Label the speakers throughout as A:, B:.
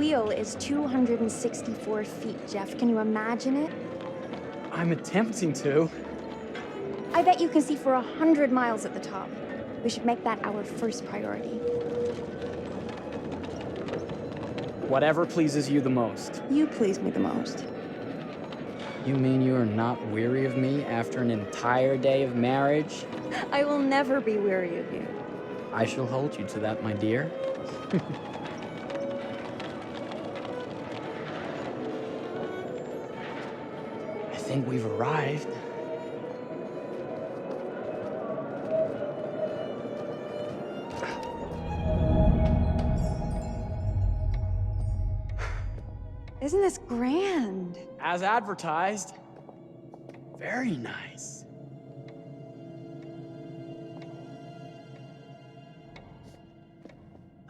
A: wheel is 264 feet, Jeff. Can you imagine it?
B: I'm attempting to.
A: I bet you can see for 100 miles at the top. We should make that our first priority.
B: Whatever pleases you the most.
A: You please me the most.
B: You mean you are not weary of me after an entire day of marriage?
A: I will never be weary of you.
B: I shall hold you to that, my dear. I think we've arrived.
A: Isn't this grand?
B: As advertised. Very nice.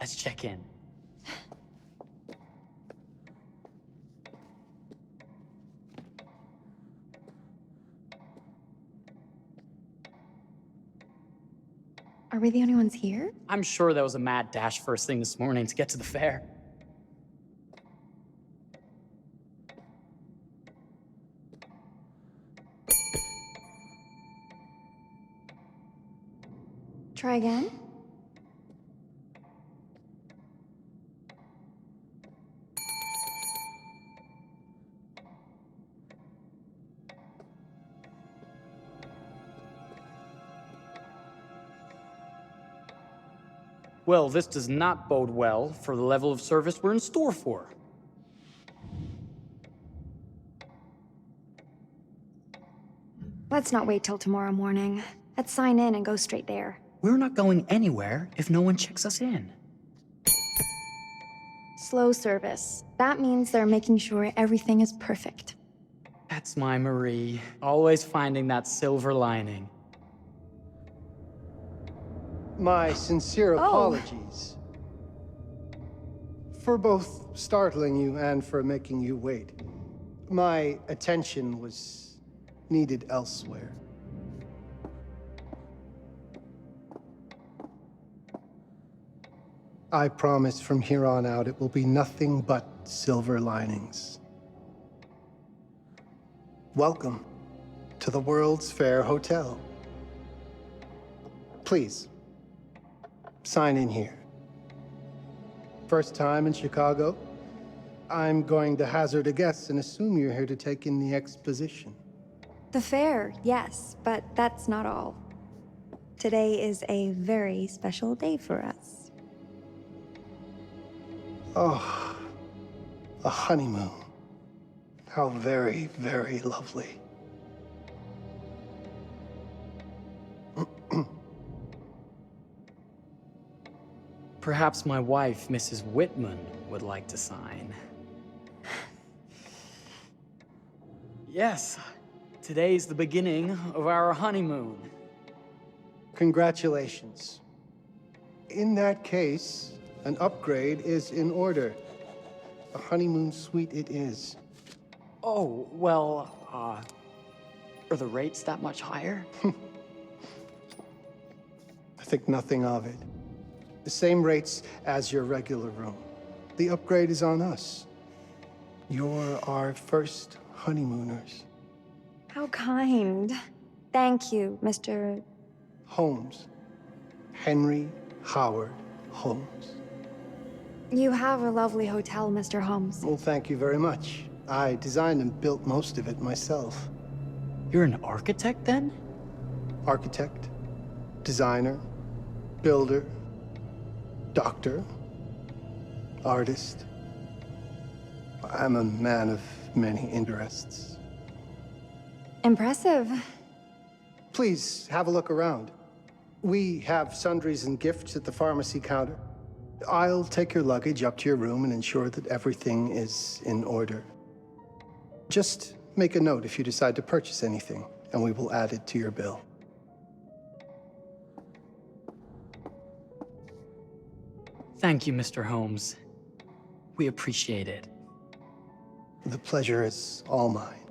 B: Let's check in.
A: Are we the only ones here?
B: I'm sure that was a mad dash first thing this morning to get to the fair.
A: Try again?
B: Well, this does not bode well for the level of service we're in store for.
A: Let's not wait till tomorrow morning. Let's sign in and go straight there.
B: We're not going anywhere if no one checks us in.
A: Slow service. That means they're making sure everything is perfect.
B: That's my Marie, always finding that silver lining.
C: My sincere apologies for both startling you and for making you wait. My attention was needed elsewhere. I promise from here on out it will be nothing but silver linings. Welcome to the World's Fair Hotel. Please, sign in here. First time in Chicago? I'm going to hazard a guess and assume you're here to take in the exposition.
A: The fair, yes, but that's not all. Today is a very special day for us.
C: Oh, a honeymoon. How very, very lovely.
B: Perhaps my wife, Mrs. Whitman, would like to sign. Yes, today's the beginning of our honeymoon.
C: Congratulations. In that case, an upgrade is in order. A honeymoon suite it is.
B: Oh, well, are the rates that much higher?
C: I think nothing of it. The same rates as your regular room. The upgrade is on us. You're our first honeymooners.
A: How kind. Thank you, Mr.
C: Holmes. Henry Howard Holmes.
A: You have a lovely hotel, Mr. Holmes.
C: Well, thank you very much. I designed and built most of it myself.
B: You're an architect, then?
C: Architect, designer, builder, doctor, artist. I'm a man of many interests.
A: Impressive.
C: Please, have a look around. We have sundries and gifts at the pharmacy counter. I'll take your luggage up to your room and ensure that everything is in order. Just make a note if you decide to purchase anything, and we will add it to your bill.
B: Thank you, Mr. Holmes. We appreciate it.
C: The pleasure is all mine.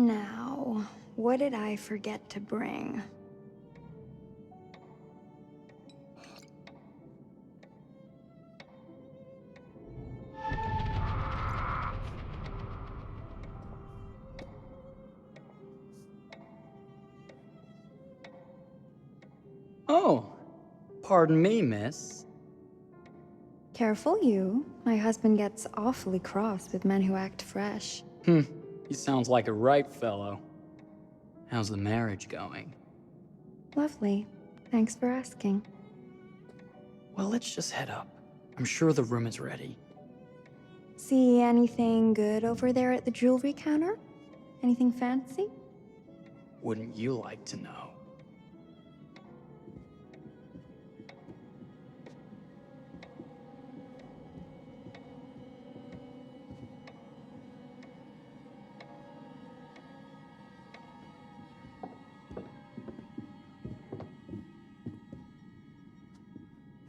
A: Now, what did I forget to bring?
B: Oh, pardon me, miss.
A: Careful you. My husband gets awfully cross with men who act fresh.
B: He sounds like a ripe fellow. How's the marriage going?
A: Lovely. Thanks for asking.
B: Well, let's just head up. I'm sure the room is ready.
A: See anything good over there at the jewelry counter? Anything fancy?
B: Wouldn't you like to know?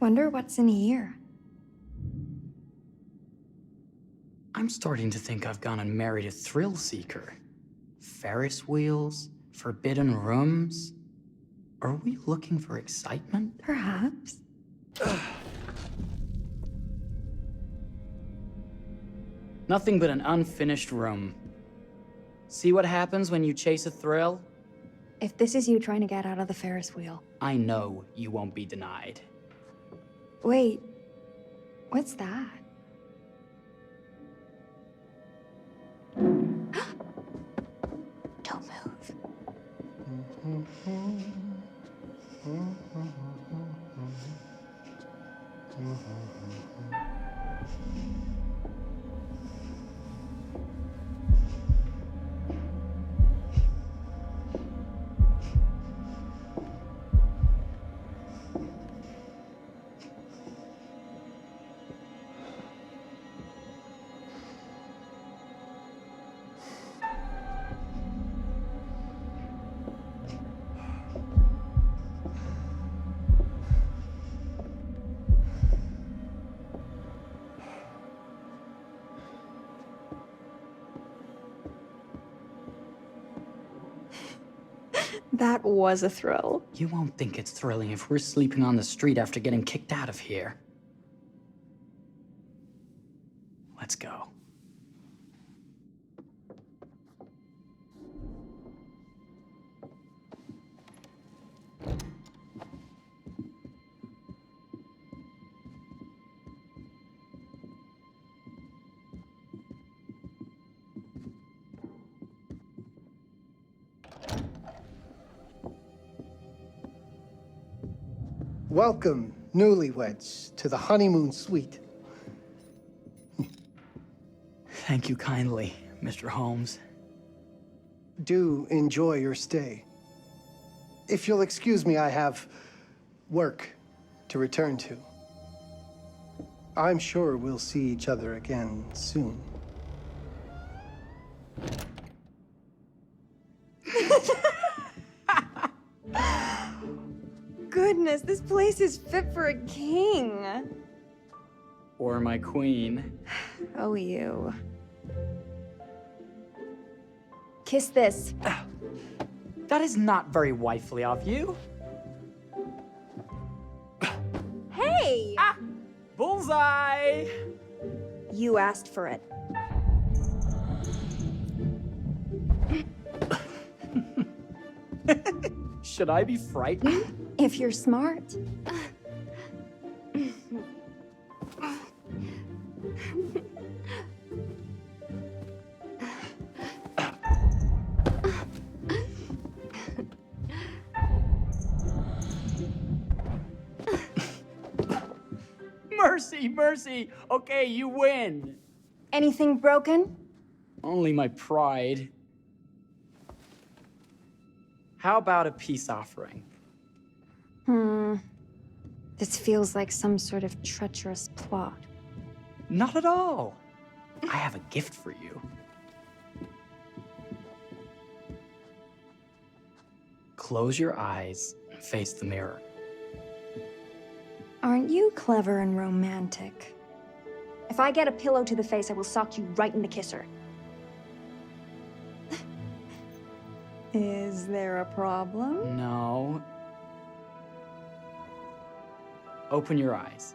A: Wonder what's in here.
B: I'm starting to think I've gone and married a thrill seeker. Ferris wheels, forbidden rooms. Are we looking for excitement?
A: Perhaps.
B: Nothing but an unfinished room. See what happens when you chase a thrill?
A: If this is you trying to get out of the Ferris wheel.
B: I know you won't be denied.
A: Wait, what's that? Don't move. That was a thrill.
B: You won't think it's thrilling if we're sleeping on the street after getting kicked out of here. Let's go.
C: Welcome, newlyweds, to the honeymoon suite.
B: Thank you kindly, Mr. Holmes.
C: Do enjoy your stay. If you'll excuse me, I have work to return to. I'm sure we'll see each other again soon.
A: Goodness, this place is fit for a king.
B: Or my queen.
A: Oh, you. Kiss this.
B: That is not very wifely of you.
A: Hey!
B: Ah! Bullseye!
A: You asked for it.
B: Should I be frightened?
A: If you're smart.
B: Mercy, mercy! Okay, you win.
A: Anything broken?
B: Only my pride. How about a peace offering?
A: This feels like some sort of treacherous plot.
B: Not at all. I have a gift for you. Close your eyes and face the mirror.
A: Aren't you clever and romantic? If I get a pillow to the face, I will sock you right in the kisser. Is there a problem?
B: No. Open your eyes.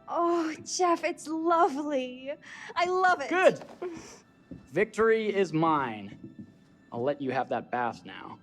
A: Oh, Jeff, it's lovely. I love it.
B: Good! Victory is mine. I'll let you have that bath now.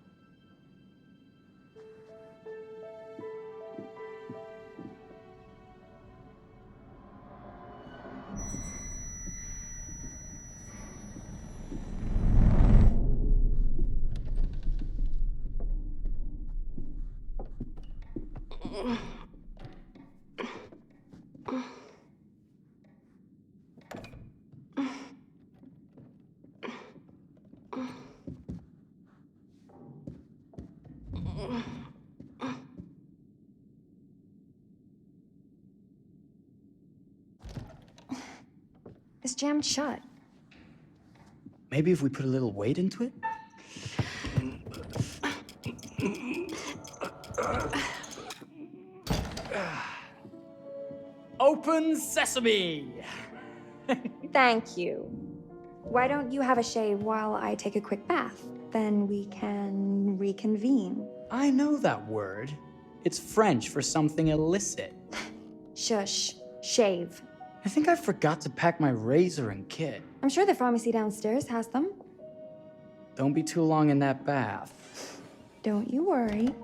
A: It's jammed shut.
B: Maybe if we put a little weight into it? Open sesame!
A: Thank you. Why don't you have a shave while I take a quick bath? Then we can reconvene.
B: I know that word. It's French for something illicit.
A: Shush. Shave.
B: I think I forgot to pack my razor and kit.
A: I'm sure the pharmacy downstairs has them.
B: Don't be too long in that bath.
A: Don't you worry.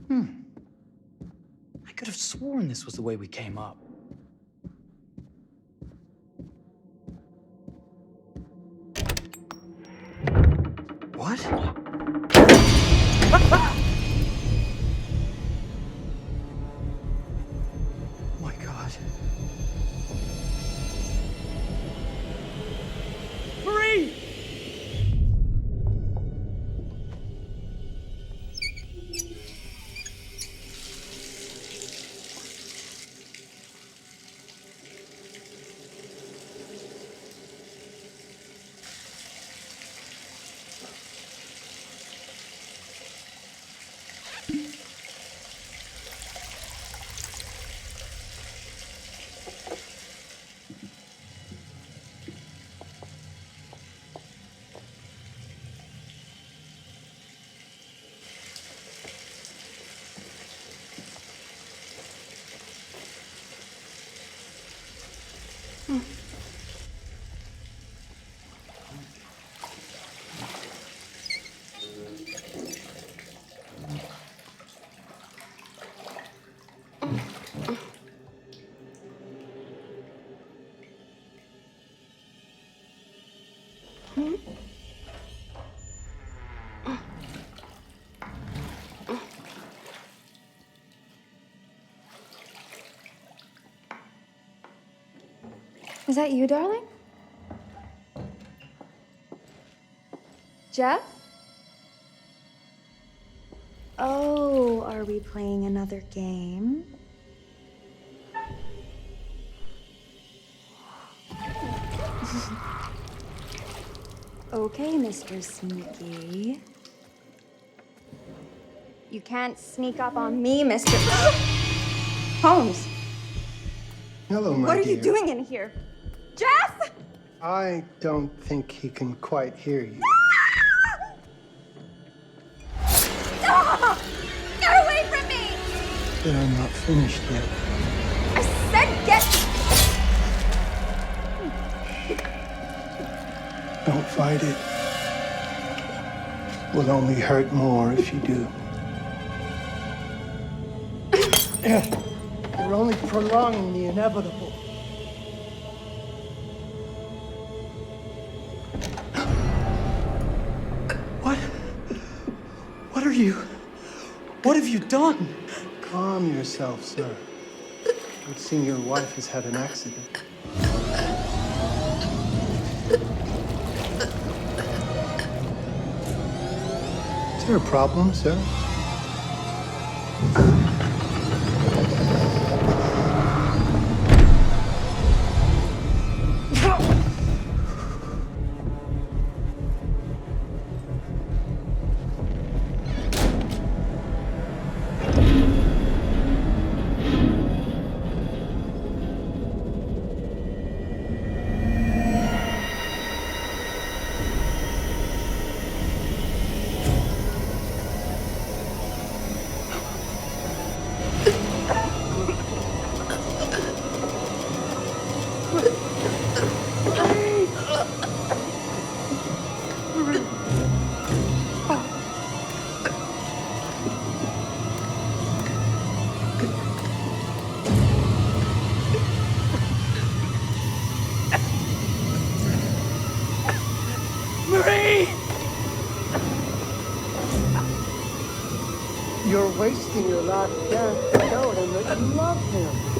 B: I could have sworn this was the way we came up. What? My God. Hurry!
A: Is that you, darling? Jeff? Oh, are we playing another game? Okay, Mr. Sneaky. You can't sneak up on me, Mr. Holmes.
C: Hello, my
A: What are
C: dear.
A: you doing in here? Jeff!
C: I don't think he can quite hear you.
A: Stop! Get away from me!
C: But I'm not finished yet.
A: I said get...
C: Don't fight it. Will only hurt more if you do. You're only prolonging the inevitable.
B: you? What have you done?
C: Calm yourself, sir. It would seem your wife has had an accident. Is there a problem, sir?
B: Marie!
C: You're wasting your last chance to tell him that you love him.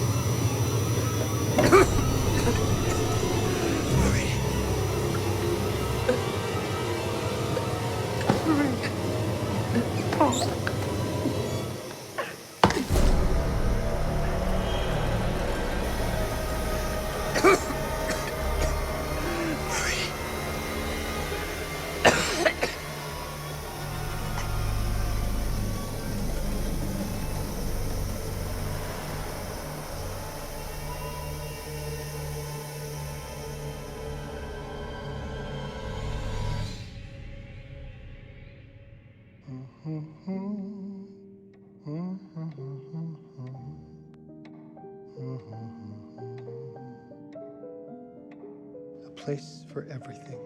C: A place for everything.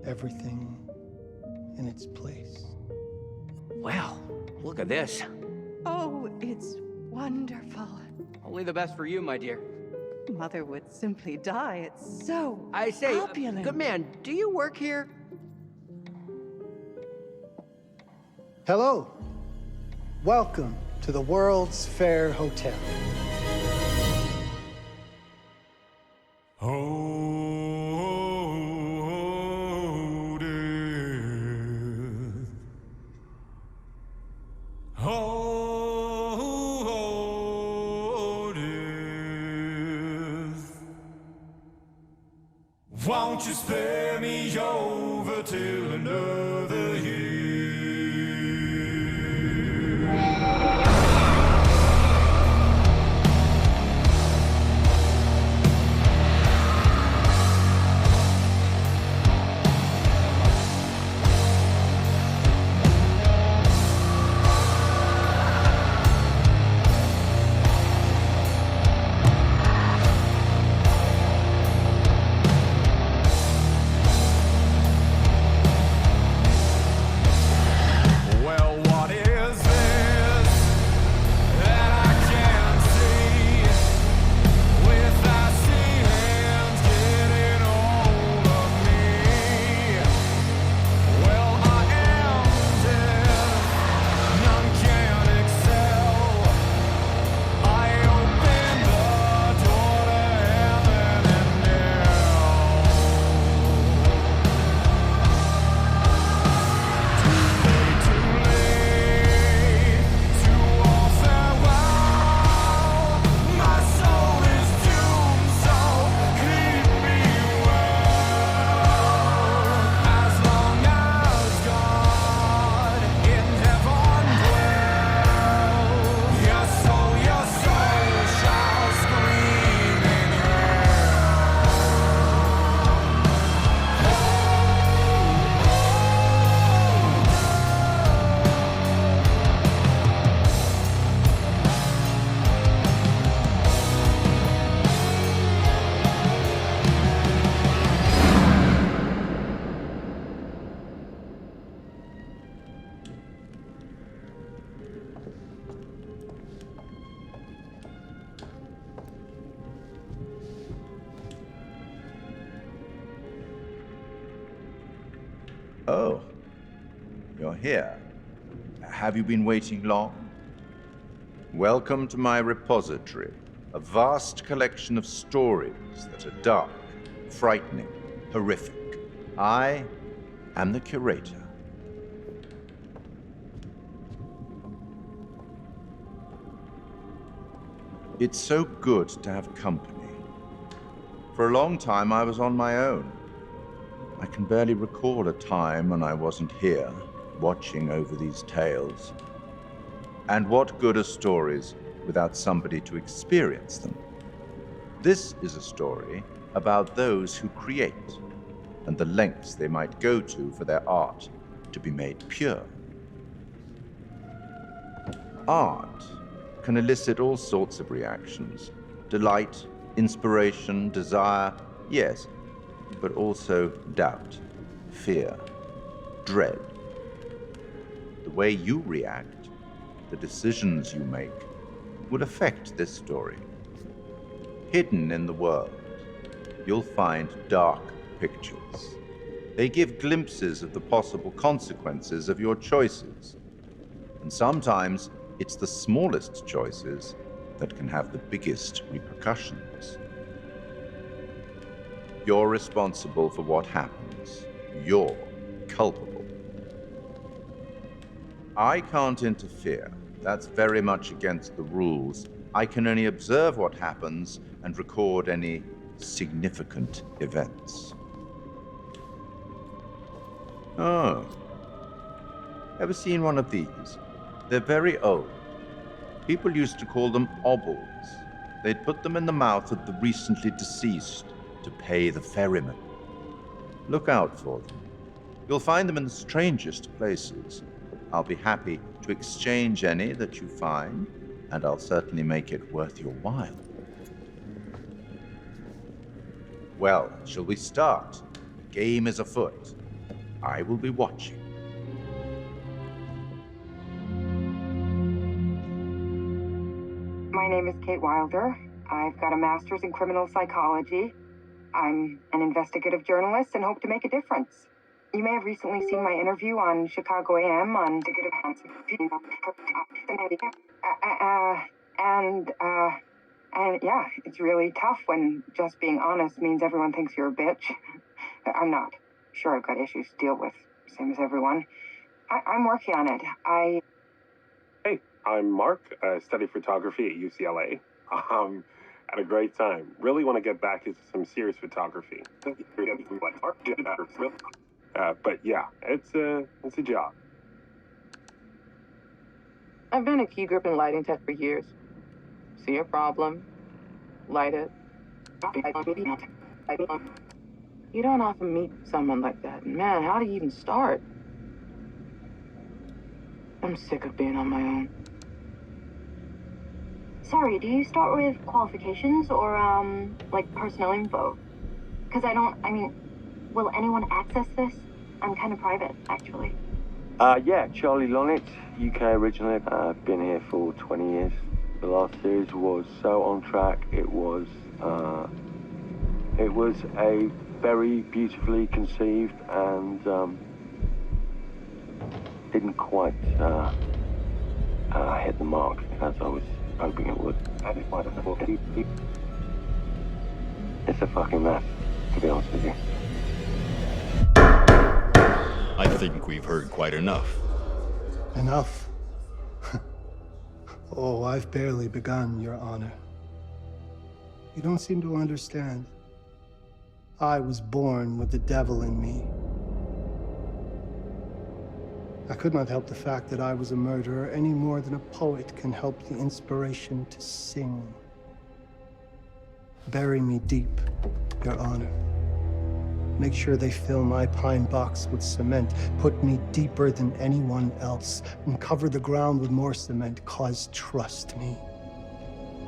C: Everything in its place.
D: Well, look at this.
E: Oh, it's wonderful.
D: Only the best for you, my dear.
E: Mother would simply die. It's so
D: I say,
E: opulent.
D: good man, do you work here?
C: Hello. Welcome to the World's Fair Hotel.
F: Won't you spare me over till another year?
G: Oh, you're here. have you been waiting long? Welcome to my repository, a vast collection of stories that are dark, frightening, horrific. I am the curator. It's so good to have company. For a long time, I was on my own. I can barely recall a time when I wasn't here, watching over these tales. And what good are stories without somebody to experience them? This is a story about those who create, and the lengths they might go to for their art to be made pure. Art can elicit all sorts of reactions. Delight, inspiration, desire, yes, but also doubt, fear, dread. The way you react, the decisions you make, will affect this story. Hidden in the world, you'll find dark pictures. They give glimpses of the possible consequences of your choices. And sometimes it's the smallest choices that can have the biggest repercussions. You're responsible for what happens. You're culpable. I can't interfere. That's very much against the rules. I can only observe what happens and record any significant events. Oh. Ever seen one of these? They're very old. People used to call them obbles. They'd put them in the mouth of the recently deceased to pay the ferryman. Look out for them. You'll find them in the strangest places. I'll be happy to exchange any that you find, and I'll certainly make it worth your while. Well, shall we start? The game is afoot. I will be watching.
H: My name is Kate Wilder. I've got a master's in criminal psychology. I'm an investigative journalist and hope to make a difference. You may have recently seen my interview on Chicago AM on and yeah, it's really tough when just being honest means everyone thinks you're a bitch. I'm not. Sure, I've got issues to deal with, same as everyone. I'm working on it.
I: Hey, I'm Mark. I study photography at UCLA. Had a great time. Really want to get back into some serious photography. But yeah, it's a job.
E: I've been a key grip and lighting tech for years. See a problem, light it. You don't often meet someone like that. Man, how do you even start? I'm sick of being on my own.
J: Sorry, do you start with qualifications or, like personnel info? Because will anyone access this? I'm kind of private, actually.
K: Yeah, Charlie Lonitz, UK originally. I've been here for 20 years. The last series was so on track. It was a very beautifully conceived and didn't quite hit the mark as I was hoping it would. It's a fucking mess, to be honest with you.
L: I think we've heard quite enough.
C: Enough? Oh, I've barely begun, Your Honor. You don't seem to understand. I was born with the devil in me. I could not help the fact that I was a murderer any more than a poet can help the inspiration to sing. Bury me deep, Your Honor. Make sure they fill my pine box with cement. Put me deeper than anyone else. And cover the ground with more cement, 'cause trust me,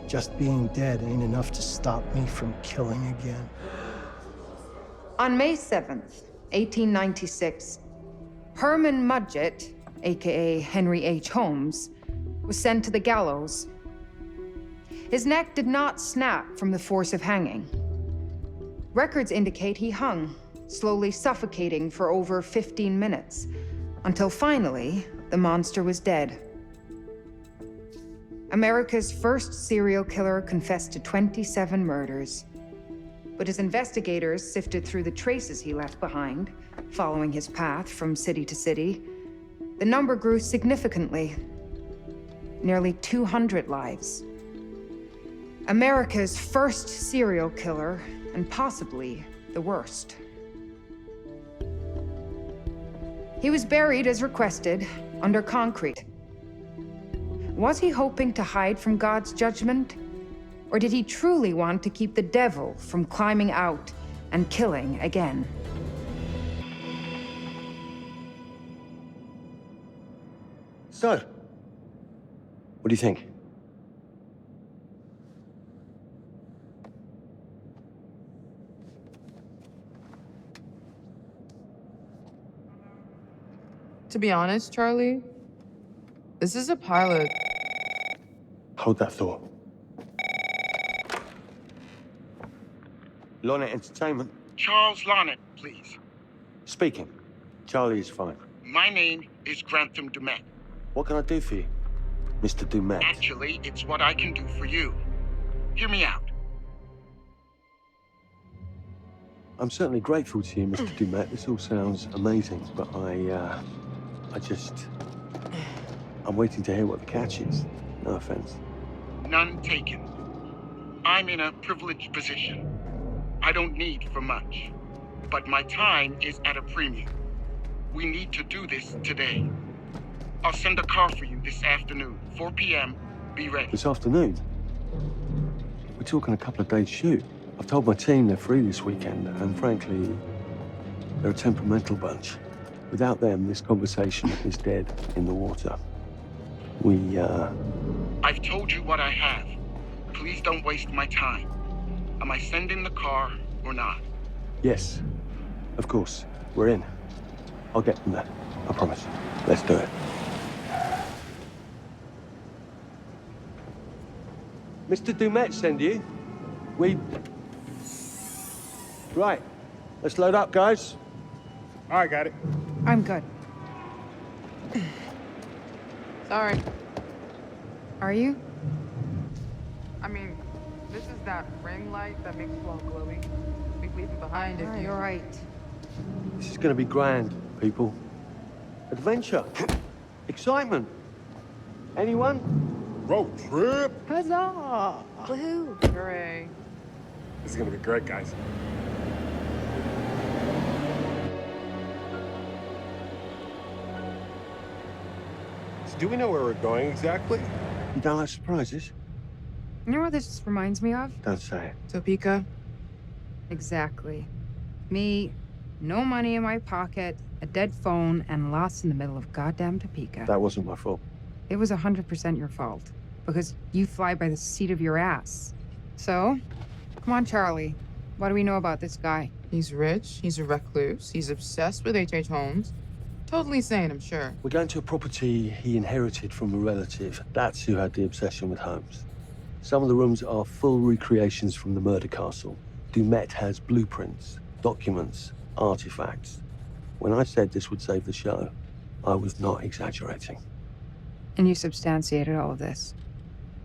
C: just being dead ain't enough to stop me from killing again.
M: On May 7th, 1896, Herman Mudgett, aka Henry H. Holmes, was sent to the gallows. His neck did not snap from the force of hanging. Records indicate he hung, slowly suffocating for over 15 minutes, until finally, the monster was dead. America's first serial killer confessed to 27 murders. But as investigators sifted through the traces he left behind, following his path from city to city, the number grew significantly. Nearly 200 lives. America's first serial killer, and possibly the worst. He was buried as requested, under concrete. Was he hoping to hide from God's judgment? Or did he truly want to keep the devil from climbing out and killing again?
K: So, what do you think?
N: To be honest, Charlie, this is a pilot.
K: Hold that thought. Lonnet Entertainment.
O: Charles Lonnet, please.
K: Speaking. Charlie is fine.
O: My name is Grantham Dumet.
K: What can I do for you, Mr. Dumet?
O: Actually, it's what I can do for you. Hear me out.
K: I'm certainly grateful to you, Mr. Dumet. This all sounds amazing, but I'm waiting to hear what the catch is. No offense.
O: None taken. I'm in a privileged position. I don't need for much, but my time is at a premium. We need to do this today. I'll send a car for you this afternoon, 4 p.m. Be ready.
K: This afternoon? We're talking a couple of days shoot. I've told my team they're free this weekend, and frankly, they're a temperamental bunch. Without them, this conversation is dead in the water.
O: I've told you what I have. Please don't waste my time. Am I sending the car or not?
K: Yes, of course. We're in. I'll get them there. I promise. Let's do it. Mr. Dumet send you? Right. Let's load up, guys.
O: I got it.
M: I'm good.
N: Sorry.
M: Are you?
N: I mean, this is that ring light that makes you all glowy. We leave it behind if you...
M: You're right.
K: This is gonna be grand, people. Adventure. Excitement. Anyone?
I: Road trip.
M: Huzzah!
A: Woohoo!
N: Hooray.
I: This is gonna be great, guys. So do we know where we're going exactly?
K: You don't like surprises?
M: You know what this just reminds me of?
K: Don't say it.
N: Topeka?
M: Exactly. Me, no money in my pocket, a dead phone, and lost in the middle of goddamn Topeka.
K: That wasn't my fault.
M: It was 100% your fault. Because you fly by the seat of your ass. So, come on, Charlie. What do we know about this guy?
N: He's rich, he's a recluse, he's obsessed with H.H. Holmes. Totally sane, I'm sure.
K: We're going to a property he inherited from a relative. That's who had the obsession with Holmes. Some of the rooms are full recreations from the murder castle. Dumet has blueprints, documents, artifacts. When I said this would save the show, I was not exaggerating.
M: And you substantiated all of this.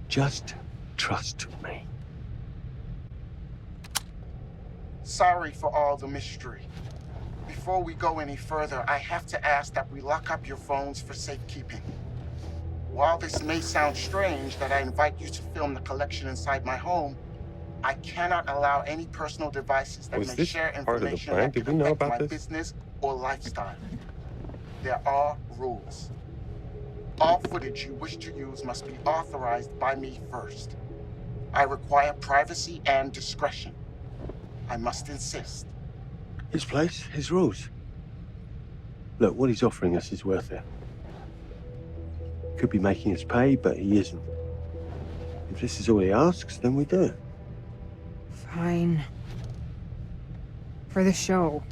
K: Just trust me.
O: Sorry for all the mystery. Before we go any further, I have to ask that we lock up your phones for safekeeping. While this may sound strange that I invite you to film the collection inside my home, I cannot allow any personal devices that may share information that could affect my business or lifestyle. There are rules. All footage you wish to use must be authorized by me first. I require privacy and discretion. I must insist.
K: His place, his rules. Look, what he's offering us is worth it. Could be making us pay, but he isn't. If this is all he asks, then we do it.
M: Fine. For the show.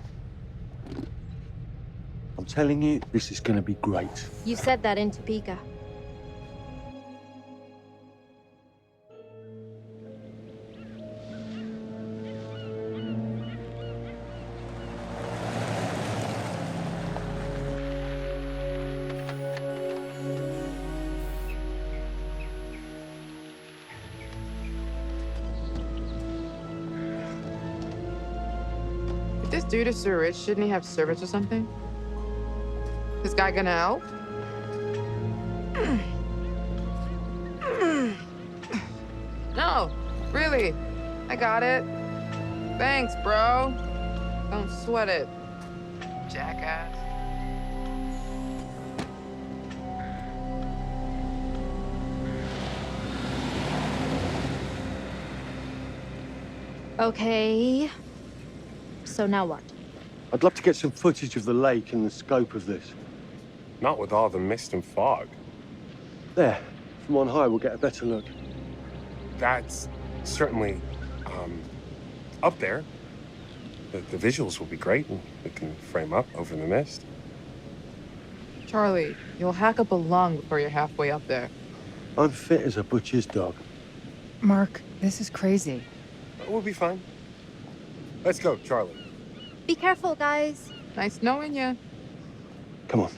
K: I'm telling you, this is gonna be great.
P: You said that in Topeka.
N: this dude is so rich, shouldn't he have servants or something? This guy gonna help? No, really. I got it. Thanks, bro. Don't sweat it, jackass.
P: Okay. So now what?
K: I'd love to get some footage of the lake and the scope of this.
I: Not with all the mist and fog.
K: There. From on high, we'll get a better look.
I: That's certainly, up there. The visuals will be great, and we can frame up over the mist.
N: Charlie, you'll hack up a lung before you're halfway up there.
K: I'm fit as a butcher's dog.
M: Mark, this is crazy.
I: We'll be fine. Let's go, Charlie.
P: Be careful, guys.
N: Nice knowing you.
K: Come on.